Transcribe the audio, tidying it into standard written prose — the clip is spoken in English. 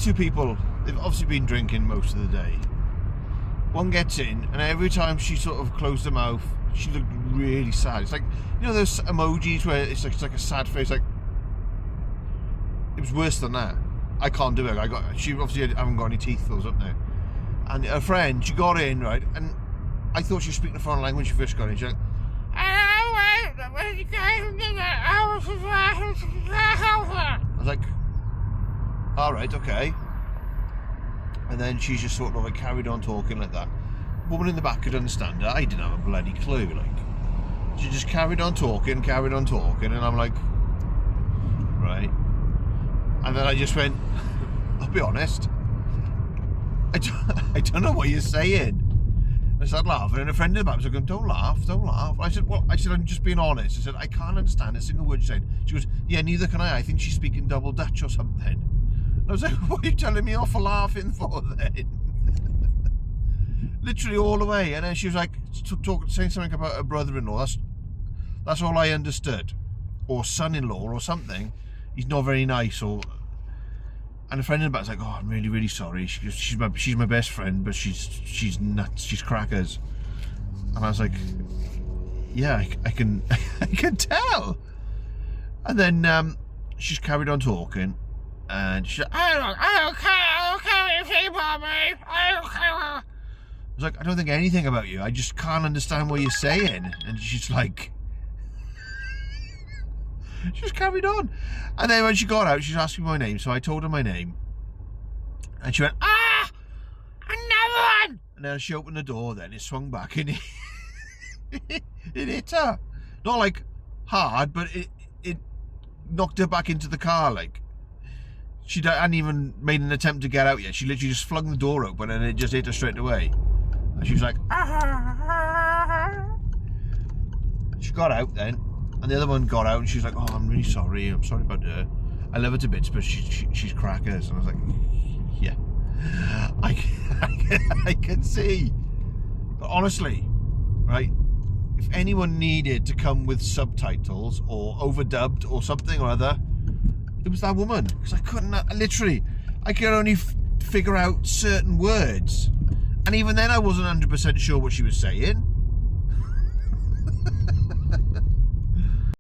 two people, they've obviously been drinking most of the day. One gets in, and every time she sort of closed her mouth, she looked really sad. It's like, you know those emojis where it's like a sad face, like, it was worse than that. I can't do it. She obviously haven't got any teeth, those up there. And her friend, she got in, right, and I thought she was speaking a foreign language when she first got in. She's like, I was like, alright, okay. And then she just sort of like carried on talking like that. Woman in the back could understand her. I didn't have a bloody clue, like. She just carried on talking, and I'm like, right. And then I just went, I'll be honest, I don't know what you're saying. I started laughing, and a friend in the back was like, don't laugh. I said, I'm just being honest. I said, I can't understand a single word you're saying. She goes, yeah, neither can I think she's speaking double Dutch or something. And I was like, what are you telling me off for laughing for then? Literally all the way. And then she was like, saying something about her brother-in-law. That's all I understood. Or son-in-law or something. He's not very nice, or... And a friend in the back was like, oh, I'm really, really sorry. She goes, she's my best friend, but she's nuts, she's crackers. And I was like, yeah, I can I can tell. And then she's carried on talking, and she's like, I don't care what you say about me. I don't care. I was like, I don't think anything about you. I just can't understand what you're saying. And she's like... She just carried on. And then when she got out, she was asking my name, so I told her my name. And she went, another one! And then she opened the door, then it swung back, and it hit her. Not like hard, but it knocked her back into the car, like. She hadn't even made an attempt to get out yet. She literally just flung the door open, and it just hit her straight away. And she was like, She got out then. And the other one got out, and she was like, oh, I'm really sorry. I'm sorry about her. I love her to bits, but she's crackers. And I was like, yeah. I can see. But honestly, right, if anyone needed to come with subtitles or overdubbed or something or other, it was that woman. Because I couldn't, literally, I could only figure out certain words. And even then I wasn't 100% sure what she was saying.